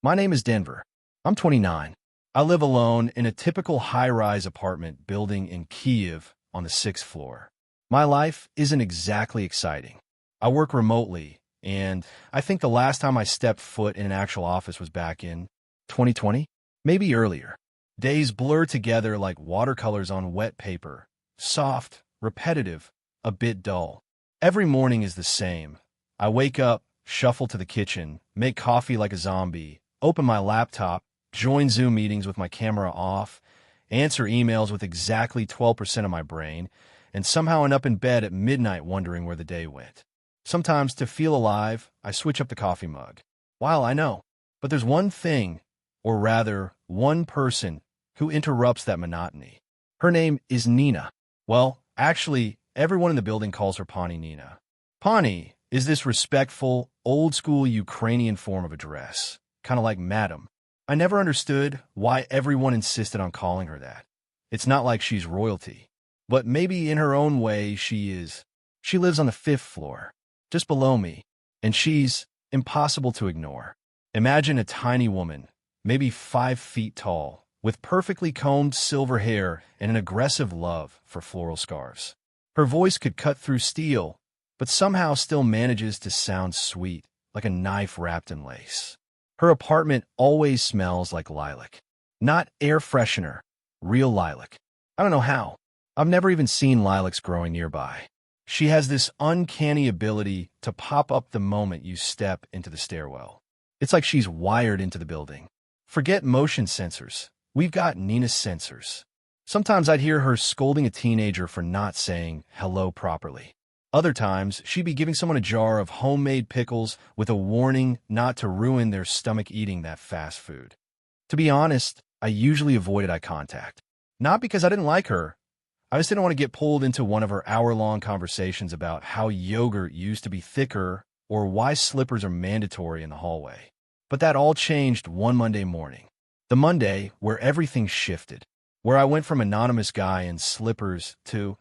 My name is Denver. I'm 29. I live alone in a typical high-rise apartment building in Kyiv on the 6th floor. My life isn't exactly exciting. I work remotely, and I think the last time I stepped foot in an actual office was back in 2020, maybe earlier. Days blur together like watercolors on wet paper, soft, repetitive, a bit dull. Every morning is the same. I wake up, shuffle to the kitchen, make coffee like a zombie, open my laptop, join Zoom meetings with my camera off, answer emails with exactly 12% of my brain, and somehow end up in bed at midnight wondering where the day went. Sometimes, to feel alive, I switch up the coffee mug. Wow, I know. But there's one thing, or rather, one person, who interrupts that monotony. Her name is Nina. Well, actually, everyone in the building calls her Pani Nina. Pani is this respectful, old-school Ukrainian form of address, kind of like madam. I never understood why everyone insisted on calling her that. It's not like she's royalty. But maybe in her own way she is. She lives on the 5th floor, just below me, and she's impossible to ignore. Imagine a tiny woman, maybe 5 feet tall, with perfectly combed silver hair and an aggressive love for floral scarves. Her voice could cut through steel, but somehow still manages to sound sweet, like a knife wrapped in lace. Her apartment always smells like lilac. Not air freshener, real lilac. I don't know how. I've never even seen lilacs growing nearby. She has this uncanny ability to pop up the moment you step into the stairwell. It's like she's wired into the building. Forget motion sensors. We've got Nina's sensors. Sometimes I'd hear her scolding a teenager for not saying hello properly. Other times, she'd be giving someone a jar of homemade pickles with a warning not to ruin their stomach eating that fast food. To be honest, I usually avoided eye contact. Not because I didn't like her. I just didn't want to get pulled into one of her hour-long conversations about how yogurt used to be thicker or why slippers are mandatory in the hallway. But that all changed one Monday morning. The Monday where everything shifted. Where I went from anonymous guy in slippers to,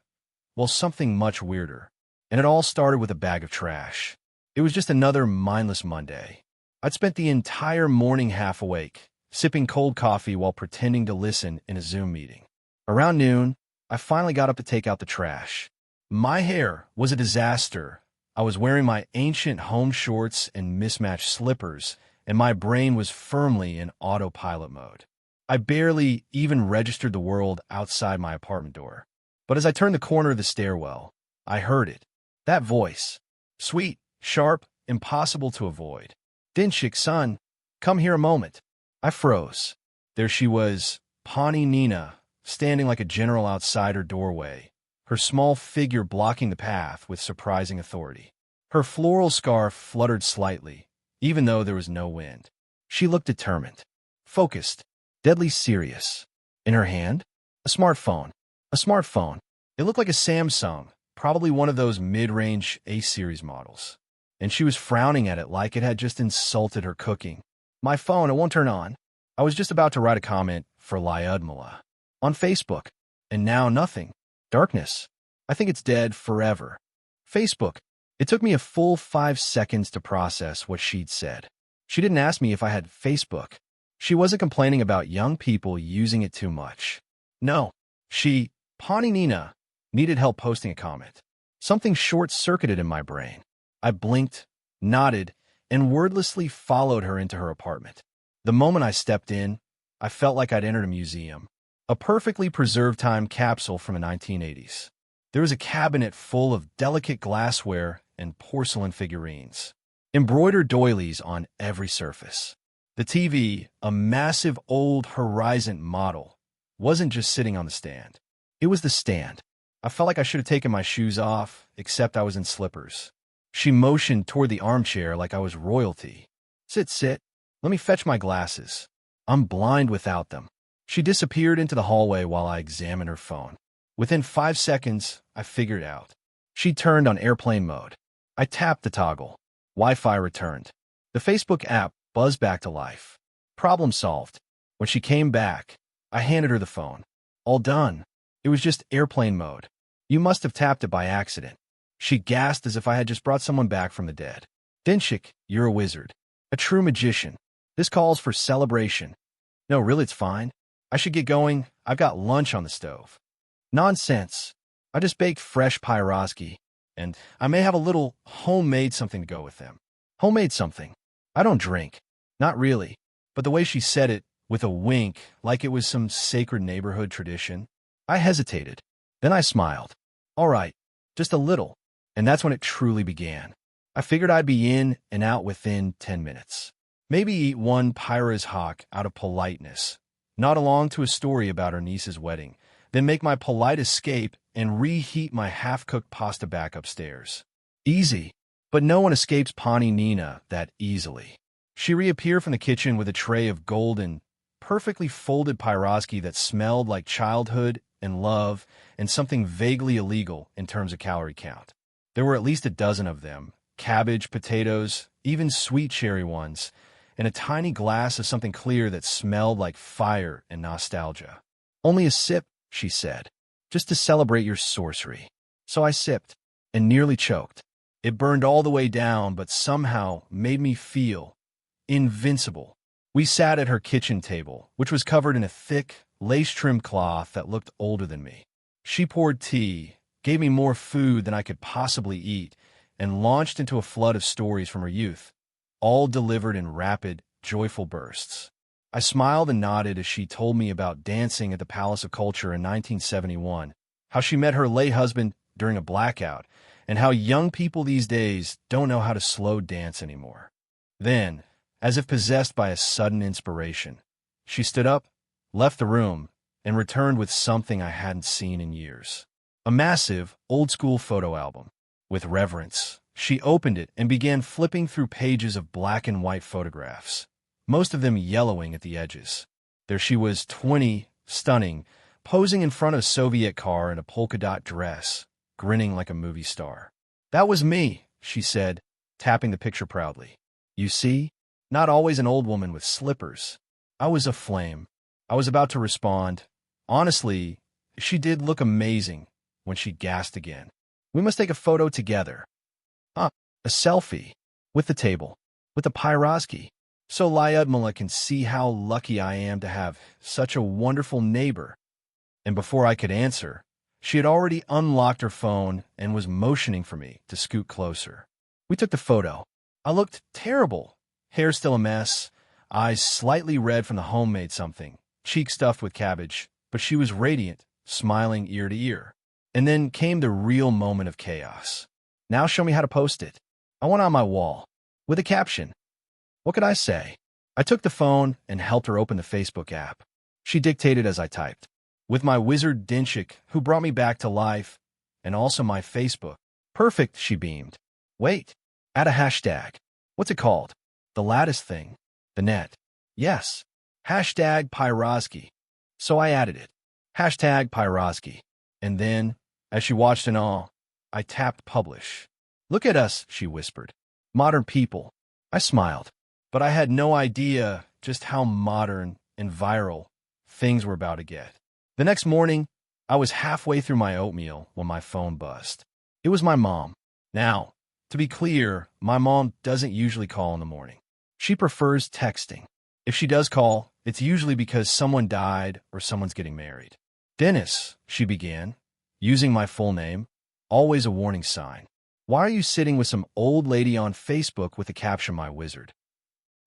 well, something much weirder. And it all started with a bag of trash. It was just another mindless Monday. I'd spent the entire morning half awake, sipping cold coffee while pretending to listen in a Zoom meeting. Around noon, I finally got up to take out the trash. My hair was a disaster. I was wearing my ancient home shorts and mismatched slippers, and my brain was firmly in autopilot mode. I barely even registered the world outside my apartment door. But as I turned the corner of the stairwell, I heard it. That voice. Sweet, sharp, impossible to avoid. Dinchik, son, come here a moment. I froze. There she was, Pani Nina, standing like a general outside her doorway, her small figure blocking the path with surprising authority. Her floral scarf fluttered slightly, even though there was no wind. She looked determined, focused, deadly serious. In her hand, a smartphone. A smartphone. It looked like a Samsung, probably one of those mid-range A-series models. And she was frowning at it like it had just insulted her cooking. My phone, it won't turn on. I was just about to write a comment for Lyudmila on Facebook, and now nothing. Darkness. I think it's dead forever. Facebook. It took me a full 5 seconds to process what she'd said. She didn't ask me if I had Facebook. She wasn't complaining about young people using it too much. No, Pani Nina, needed help posting a comment. Something short-circuited in my brain. I blinked, nodded, and wordlessly followed her into her apartment. The moment I stepped in, I felt like I'd entered a museum. A perfectly preserved time capsule from the 1980s. There was a cabinet full of delicate glassware and porcelain figurines. Embroidered doilies on every surface. The TV, a massive old Horizon model, wasn't just sitting on the stand. It was the stand. I felt like I should have taken my shoes off, except I was in slippers. She motioned toward the armchair like I was royalty. Sit. Let me fetch my glasses. I'm blind without them. She disappeared into the hallway while I examined her phone. Within 5 seconds, I figured out. She turned on airplane mode. I tapped the toggle. Wi-Fi returned. The Facebook app buzzed back to life. Problem solved. When she came back, I handed her the phone. All done. It was just airplane mode. You must have tapped it by accident. She gasped as if I had just brought someone back from the dead. Dinchik, you're a wizard. A true magician. This calls for celebration. No, really, it's fine. I should get going. I've got lunch on the stove. Nonsense. I just baked fresh pierogi, and I may have a little homemade something to go with them. Homemade something. I don't drink. Not really. But the way she said it, with a wink, like it was some sacred neighborhood tradition, I hesitated. Then I smiled. All right, just a little. And that's when it truly began. I figured I'd be in and out within 10 minutes. Maybe eat one Pyra's Hawk out of politeness, nod along to a story about her niece's wedding, then make my polite escape and reheat my half-cooked pasta back upstairs. Easy. But no one escapes Pawnee Nina that easily. She reappeared from the kitchen with a tray of golden, perfectly folded pierogi that smelled like childhood and love and something vaguely illegal in terms of calorie count. There were at least a dozen of them, cabbage, potatoes, even sweet cherry ones, and a tiny glass of something clear that smelled like fire and nostalgia. Only a sip, she said, just to celebrate your sorcery. So I sipped, and nearly choked. It burned all the way down, but somehow made me feel invincible. We sat at her kitchen table, which was covered in a thick, lace-trimmed cloth that looked older than me. She poured tea, gave me more food than I could possibly eat, and launched into a flood of stories from her youth, all delivered in rapid, joyful bursts. I smiled and nodded as she told me about dancing at the Palace of Culture in 1971, how she met her late husband during a blackout, and how young people these days don't know how to slow dance anymore. Then, as if possessed by a sudden inspiration, she stood up, left the room, and returned with something I hadn't seen in years. A massive, old-school photo album. With reverence, she opened it and began flipping through pages of black and white photographs, most of them yellowing at the edges. There she was, 20, stunning, posing in front of a Soviet car in a polka-dot dress, grinning like a movie star. That was me, she said, tapping the picture proudly. You see? Not always an old woman with slippers. I was aflame. I was about to respond. Honestly, she did look amazing when she gasped again. We must take a photo together. A selfie. With the table. With the pierogi. So Lyudmila can see how lucky I am to have such a wonderful neighbor. And before I could answer, she had already unlocked her phone and was motioning for me to scoot closer. We took the photo. I looked terrible. Hair still a mess, eyes slightly red from the homemade something, cheeks stuffed with cabbage, but she was radiant, smiling ear to ear. And then came the real moment of chaos. Now show me how to post it. I went on my wall, with a caption. What could I say? I took the phone and helped her open the Facebook app. She dictated as I typed. With my wizard Dinchik, who brought me back to life, and also my Facebook. Perfect, she beamed. Wait, add a hashtag. What's it called? The lattice thing. The net. Yes. Hashtag Pyroski. So I added it. Hashtag Pyroski. And then, as she watched in awe, I tapped publish. Look at us, she whispered. Modern people. I smiled, but I had no idea just how modern and viral things were about to get. The next morning, I was halfway through my oatmeal when my phone buzzed. It was my mom. Now, to be clear, my mom doesn't usually call in the morning. She prefers texting. If she does call, it's usually because someone died or someone's getting married. Dennis, she began, using my full name, always a warning sign. Why are you sitting with some old lady on Facebook with the caption, My Wizard?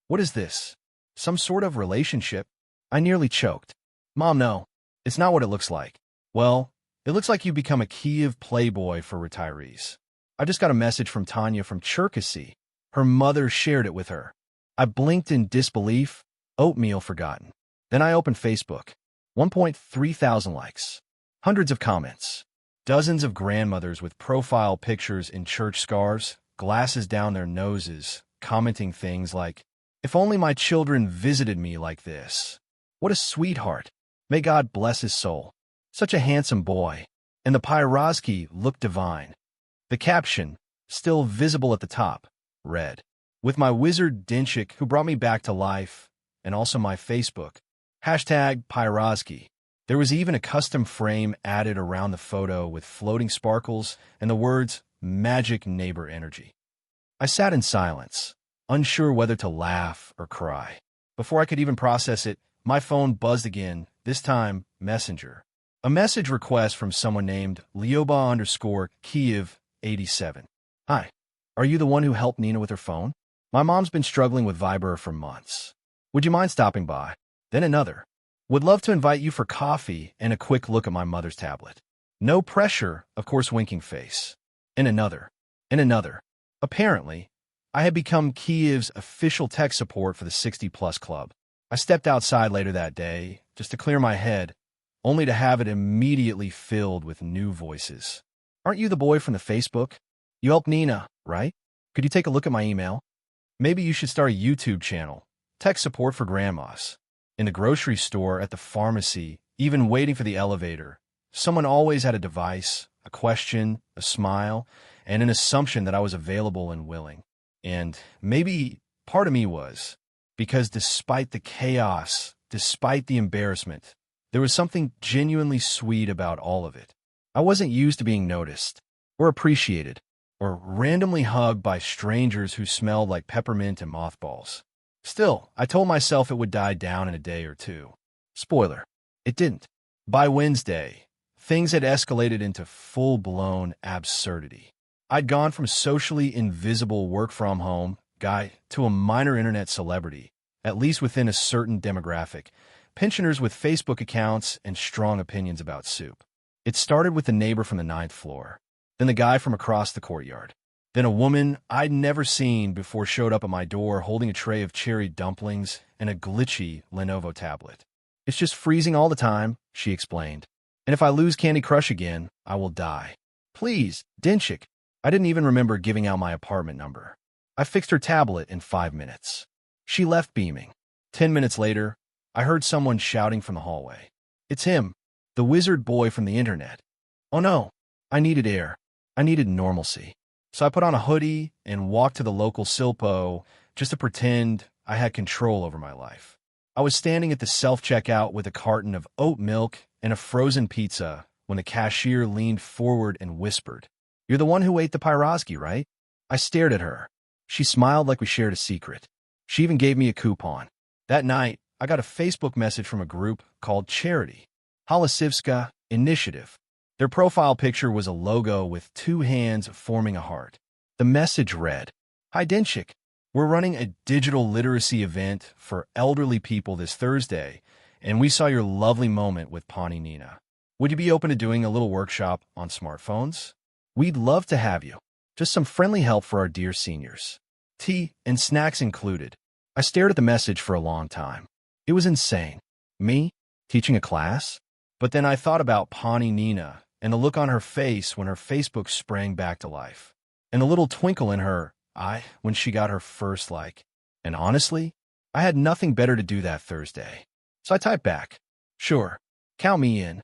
What is this? Some sort of relationship? I nearly choked. Mom, no. It's not what it looks like. Well, it looks like you've become a Kiev playboy for retirees. I just got a message from Tanya from Cherkasy. Her mother shared it with her. I blinked in disbelief. Oatmeal forgotten. Then I opened Facebook. 1.3 thousand likes. Hundreds of comments. Dozens of grandmothers with profile pictures in church scarves, glasses down their noses, commenting things like, if only my children visited me like this. What a sweetheart. May God bless his soul. Such a handsome boy. And the Pyroski looked divine. The caption, still visible at the top, read, with my wizard Dinchik who brought me back to life, and also my Facebook, hashtag Pyroski. There was even a custom frame added around the photo with floating sparkles and the words, magic neighbor energy. I sat in silence, unsure whether to laugh or cry. Before I could even process it, my phone buzzed again, this time Messenger. A message request from someone named Lyoba_Kiev87. Hi, are you the one who helped Nina with her phone? My mom's been struggling with Viber for months. Would you mind stopping by? Then another. Would love to invite you for coffee and a quick look at my mother's tablet. No pressure, of course, winking face. And another. And another. Apparently, I had become Kiev's official tech support for the 60-plus club. I stepped outside later that day, just to clear my head, only to have it immediately filled with new voices. Aren't you the boy from the Facebook? You helped Nina, right? Could you take a look at my email? Maybe you should start a YouTube channel. Tech support for grandmas. In the grocery store, at the pharmacy, even waiting for the elevator, someone always had a device, a question, a smile, and an assumption that I was available and willing. And maybe part of me was, because despite the chaos, despite the embarrassment, there was something genuinely sweet about all of it. I wasn't used to being noticed, or appreciated, or randomly hugged by strangers who smelled like peppermint and mothballs. Still, I told myself it would die down in a day or two. Spoiler, it didn't. By Wednesday, things had escalated into full-blown absurdity. I'd gone from socially invisible work-from-home guy to a minor internet celebrity, at least within a certain demographic, pensioners with Facebook accounts and strong opinions about soup. It started with the neighbor from the 9th floor, then the guy from across the courtyard. Then a woman I'd never seen before showed up at my door holding a tray of cherry dumplings and a glitchy Lenovo tablet. It's just freezing all the time, she explained. And if I lose Candy Crush again, I will die. Please, Dinchik. I didn't even remember giving out my apartment number. I fixed her tablet in 5 minutes. She left beaming. 10 minutes later, I heard someone shouting from the hallway. It's him, the wizard boy from the internet. Oh no, I needed air. I needed normalcy. So I put on a hoodie and walked to the local Silpo just to pretend I had control over my life. I was standing at the self-checkout with a carton of oat milk and a frozen pizza when the cashier leaned forward and whispered, "You're the one who ate the pierogi, right?" I stared at her. She smiled like we shared a secret. She even gave me a coupon. That night, I got a Facebook message from a group called Charity, Halasivska Initiative. Their profile picture was a logo with 2 hands forming a heart. The message read, "Hi Dinchik, we're running a digital literacy event for elderly people this Thursday, and we saw your lovely moment with Pani Nina. Would you be open to doing a little workshop on smartphones? We'd love to have you. Just some friendly help for our dear seniors. Tea and snacks included." I stared at the message for a long time. It was insane. Me? Teaching a class? But then I thought about Pani Nina and the look on her face when her Facebook sprang back to life, and the little twinkle in her eye when she got her first like. And honestly, I had nothing better to do that Thursday. So I typed back, "Sure, count me in."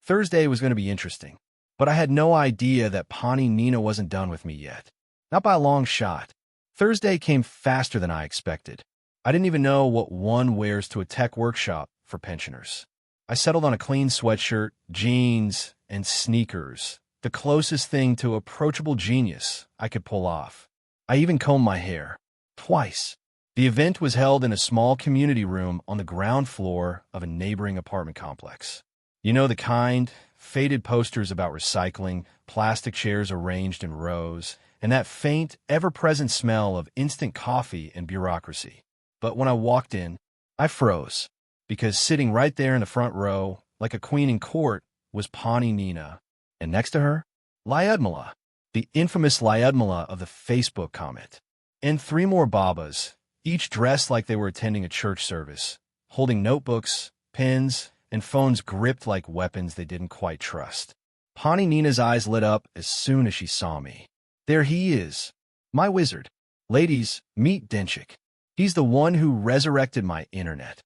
Thursday was going to be interesting, but I had no idea that Pani Nina wasn't done with me yet. Not by a long shot. Thursday came faster than I expected. I didn't even know what one wears to a tech workshop for pensioners. I settled on a clean sweatshirt, jeans, and sneakers, the closest thing to approachable genius I could pull off. I even combed my hair. Twice. The event was held in a small community room on the ground floor of a neighboring apartment complex. You know the kind, faded posters about recycling, plastic chairs arranged in rows, and that faint, ever-present smell of instant coffee and bureaucracy. But when I walked in, I froze, because sitting right there in the front row, like a queen in court, was Pani Nina, and next to her, Lyudmila, the infamous Lyudmila of the Facebook comment, and 3 more babas, each dressed like they were attending a church service, holding notebooks, pens, and phones gripped like weapons they didn't quite trust. Pani Nina's eyes lit up as soon as she saw me. There he is, my wizard. Ladies, meet Dinchik. He's the one who resurrected my internet.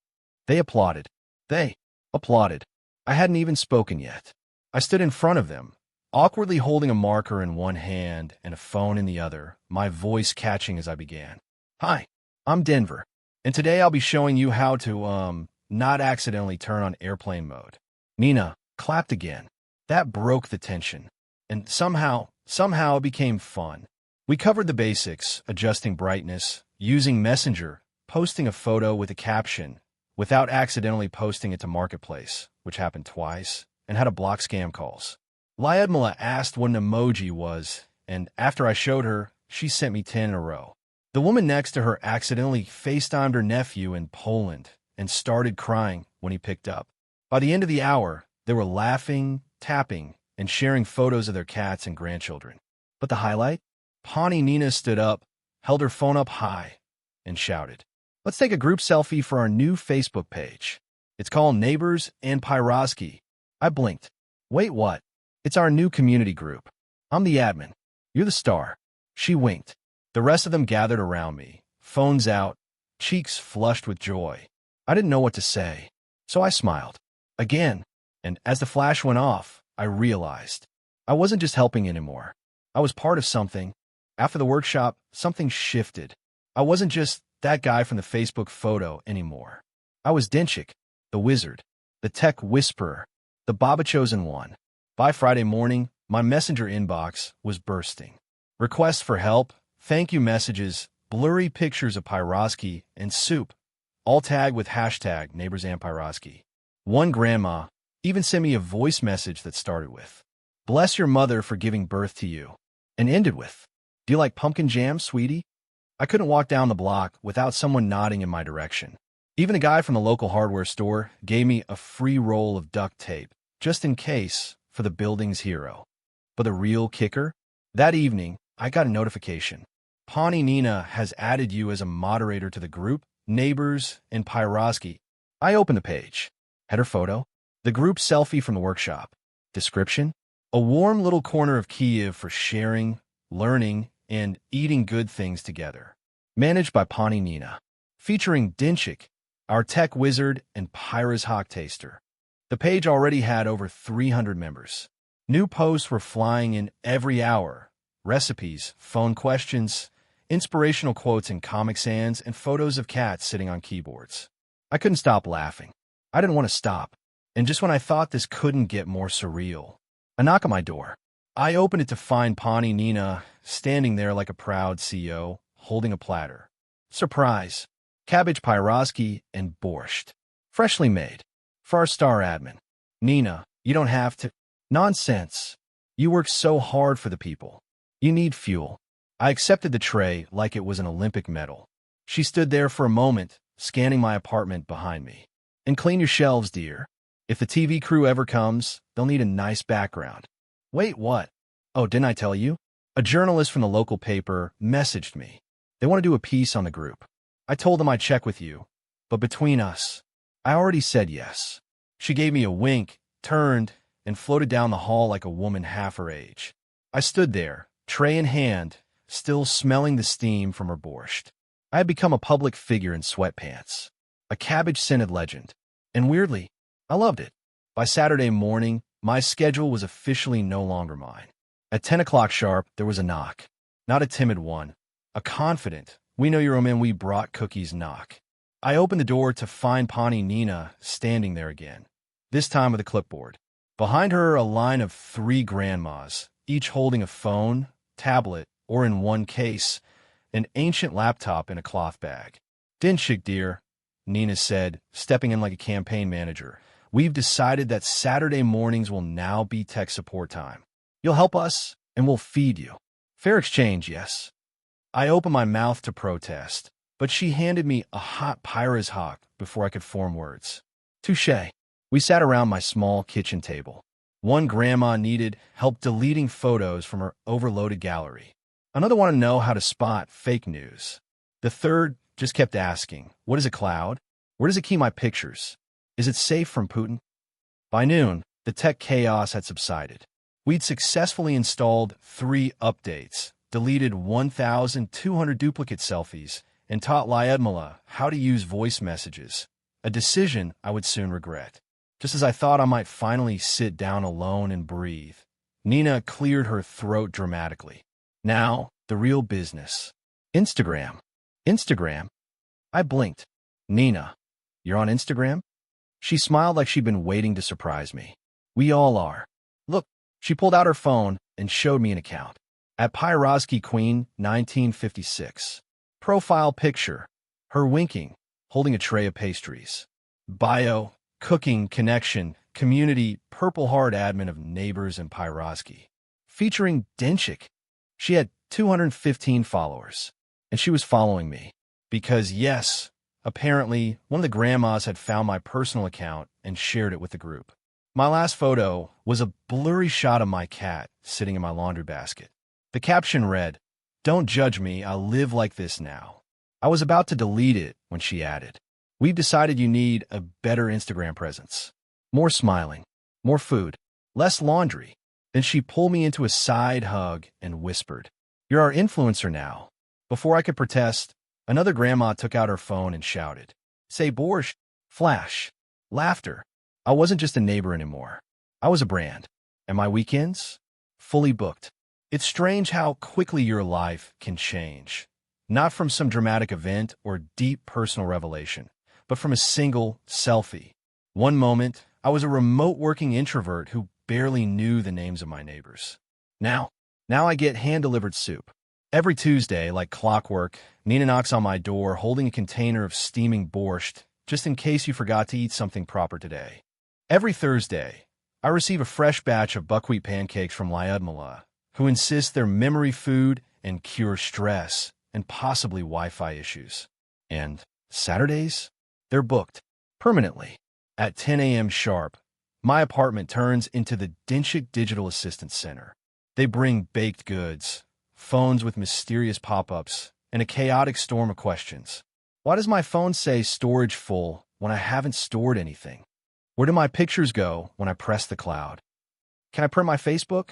They applauded. They applauded. I hadn't even spoken yet. I stood in front of them, awkwardly holding a marker in one hand and a phone in the other, my voice catching as I began. "Hi, I'm Denver, and today I'll be showing you how to, not accidentally turn on airplane mode." Nina clapped again. That broke the tension, and somehow it became fun. We covered the basics, adjusting brightness, using Messenger, posting a photo with a caption without accidentally posting it to Marketplace, which happened twice, and had to block scam calls. Lyudmila asked what an emoji was, and after I showed her, she sent me 10 in a row. The woman next to her accidentally FaceTimed her nephew in Poland and started crying when he picked up. By the end of the hour, they were laughing, tapping, and sharing photos of their cats and grandchildren. But the highlight? Pani Nina stood up, held her phone up high, and shouted, "Let's take a group selfie for our new Facebook page. It's called Neighbors and Pyroski." I blinked. Wait, what? It's our new community group. I'm the admin. You're the star. She winked. The rest of them gathered around me, phones out, cheeks flushed with joy. I didn't know what to say, so I smiled. Again, and as the flash went off, I realized I wasn't just helping anymore. I was part of something. After the workshop, something shifted. I wasn't just that guy from the Facebook photo anymore. I was Dinchik, the wizard, the tech whisperer, the Baba Chosen One. By Friday morning, my messenger inbox was bursting. Requests for help, thank you messages, blurry pictures of Pyroski and soup, all tagged with hashtag Neighbors and Pyroski. One grandma even sent me a voice message that started with, "Bless your mother for giving birth to you," and ended with, "Do you like pumpkin jam, sweetie?" I couldn't walk down the block without someone nodding in my direction. Even a guy from the local hardware store gave me a free roll of duct tape, just in case, for the building's hero. But the real kicker? That evening, I got a notification. Pani Nina has added you as a moderator to the group, Neighbors and Pyroski. I opened the page. Header photo, the group selfie from the workshop. Description, a warm little corner of Kyiv for sharing, learning, and eating good things together. Managed by Pani Nina. Featuring Dinchik, our tech wizard, and Pyra's hawk taster. The page already had over 300 members. New posts were flying in every hour. Recipes, phone questions, inspirational quotes in Comic Sans, and photos of cats sitting on keyboards. I couldn't stop laughing. I didn't want to stop. And just when I thought this couldn't get more surreal, a knock on my door. I opened it to find Pani Nina standing there like a proud CEO, holding a platter. Surprise! Cabbage Pyroski and borscht. Freshly made. For our star admin. "Nina, you don't have to." Nonsense. You work so hard for the people. You need fuel. I accepted the tray like it was an Olympic medal. She stood there for a moment, scanning my apartment behind me. "And clean your shelves, dear. If the TV crew ever comes, they'll need a nice background." Wait, what? Oh, didn't I tell you? A journalist from the local paper messaged me. They want to do a piece on the group. I told them I'd check with you, but between us, I already said yes. She gave me a wink, turned, and floated down the hall like a woman half her age. I stood there, tray in hand, still smelling the steam from her borscht. I had become a public figure in sweatpants, a cabbage-scented legend, and weirdly, I loved it. By Saturday morning, my schedule was officially no longer mine. At 10 o'clock sharp, there was a knock. Not a timid one, a confident, "We know you're home and we brought cookies" knock. I opened the door to find Pani Nina standing there again, this time with a clipboard. Behind her, a line of 3 grandmas, each holding a phone, tablet, or in one case, an ancient laptop in a cloth bag. "Dinchik, dear," Nina said, stepping in like a campaign manager. "We've decided that Saturday mornings will now be tech support time. You'll help us, and we'll feed you. Fair exchange, yes?" I opened my mouth to protest, but she handed me a hot Pyra's hawk before I could form words. Touché. We sat around my small kitchen table. One grandma needed help deleting photos from her overloaded gallery. Another wanted to know how to spot fake news. The third just kept asking, "What is a cloud? Where does it keep my pictures? Is it safe from Putin?" By noon, the tech chaos had subsided. We'd successfully installed 3 updates, deleted 1,200 duplicate selfies, and taught Lyudmila how to use voice messages, a decision I would soon regret. Just as I thought I might finally sit down alone and breathe, Nina cleared her throat dramatically. "Now, the real business. Instagram." "Instagram?" I blinked. "Nina, you're on Instagram?" She smiled like she'd been waiting to surprise me. "We all are. Look." She pulled out her phone and showed me an account. At Pyroski Queen, 1956. Profile picture. Her winking, holding a tray of pastries. Bio, cooking, connection, community, Purple Heart admin of Neighbors and Pyroski. Featuring Denchik. She had 215 followers, and she was following me. Because, yes, apparently, one of the grandmas had found my personal account and shared it with the group. My last photo was a blurry shot of my cat sitting in my laundry basket. The caption read, "Don't judge me, I live like this now." I was about to delete it when she added, "We've decided you need a better Instagram presence. More smiling, more food, less laundry." Then she pulled me into a side hug and whispered, "You're our influencer now." Before I could protest, another grandma took out her phone and shouted, "Say borscht." Flash. Laughter. I wasn't just a neighbor anymore. I was a brand. And my weekends? Fully booked. It's strange how quickly your life can change. Not from some dramatic event or deep personal revelation, but from a single selfie. One moment, I was a remote working introvert who barely knew the names of my neighbors. Now I get hand-delivered soup. Every Tuesday, like clockwork, Nina knocks on my door holding a container of steaming borscht, just in case you forgot to eat something proper today. Every Thursday, I receive a fresh batch of buckwheat pancakes from Lyudmila, who insists they're memory food and cure stress and possibly Wi-Fi issues. And Saturdays? They're booked. Permanently. At 10 a.m. sharp, my apartment turns into the Denchik Digital Assistance Center. They bring baked goods, phones with mysterious pop-ups, and a chaotic storm of questions. Why does my phone say storage full when I haven't stored anything? Where do my pictures go when I press the cloud? Can I print my Facebook?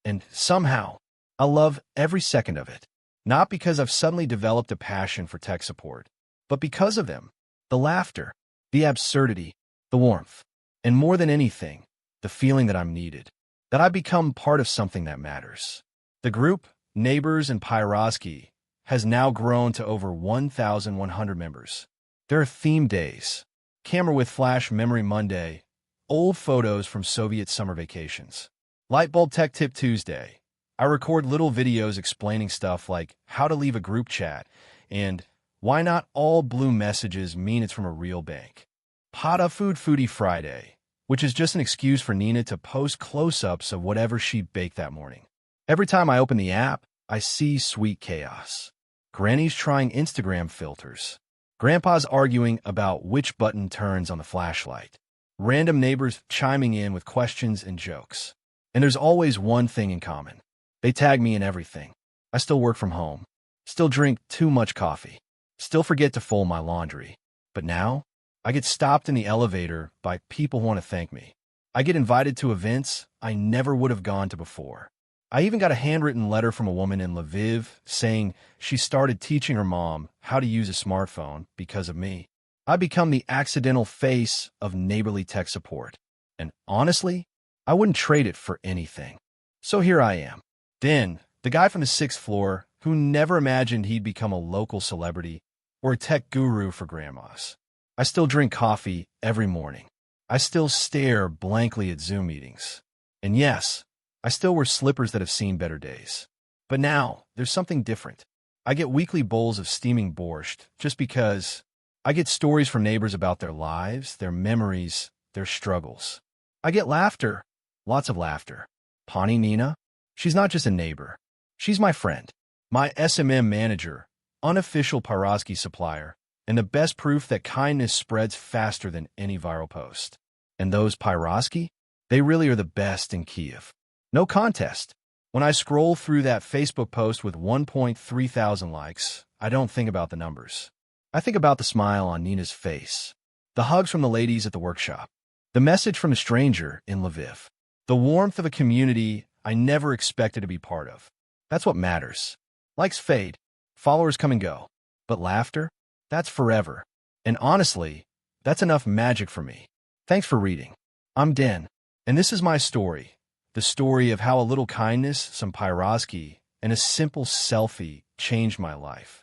And somehow, I love every second of it. Not because I've suddenly developed a passion for tech support, but because of them. The laughter, the absurdity, the warmth, and more than anything, the feeling that I'm needed, that I've become part of something that matters. The group, Neighbors and Pyroski, has now grown to over 1,100 members. There are theme days, Camera with Flash Memory Monday, old photos from Soviet summer vacations. Lightbulb Tech Tip Tuesday. I record little videos explaining stuff like how to leave a group chat and why not all blue messages mean it's from a real bank. Pada Food Foodie Friday, which is just an excuse for Nina to post close-ups of whatever she baked that morning. Every time I open the app, I see sweet chaos. Granny's trying Instagram filters. Grandpa's arguing about which button turns on the flashlight. Random neighbors chiming in with questions and jokes. And there's always one thing in common. They tag me in everything. I still work from home. Still drink too much coffee. Still forget to fold my laundry. But now, I get stopped in the elevator by people who want to thank me. I get invited to events I never would have gone to before. I even got a handwritten letter from a woman in Lviv saying she started teaching her mom how to use a smartphone because of me. I become the accidental face of neighborly tech support. And honestly, I wouldn't trade it for anything. So here I am. Then, the guy from the 6th floor who never imagined he'd become a local celebrity or a tech guru for grandmas. I still drink coffee every morning. I still stare blankly at Zoom meetings. And yes, I still wear slippers that have seen better days. But now, there's something different. I get weekly bowls of steaming borscht just because I get stories from neighbors about their lives, their memories, their struggles. I get laughter, lots of laughter. Pani Nina, she's not just a neighbor. She's my friend, my SMM manager, unofficial Pyroski supplier, and the best proof that kindness spreads faster than any viral post. And those Pyroski, they really are the best in Kiev. No contest. When I scroll through that Facebook post with 1.3 thousand likes, I don't think about the numbers. I think about the smile on Nina's face, the hugs from the ladies at the workshop, the message from a stranger in Lviv, the warmth of a community I never expected to be part of. That's what matters. Likes fade, followers come and go, but laughter, that's forever. And honestly, that's enough magic for me. Thanks for reading. I'm Den, and this is my story. The story of how a little kindness, some Pyroski, and a simple selfie changed my life.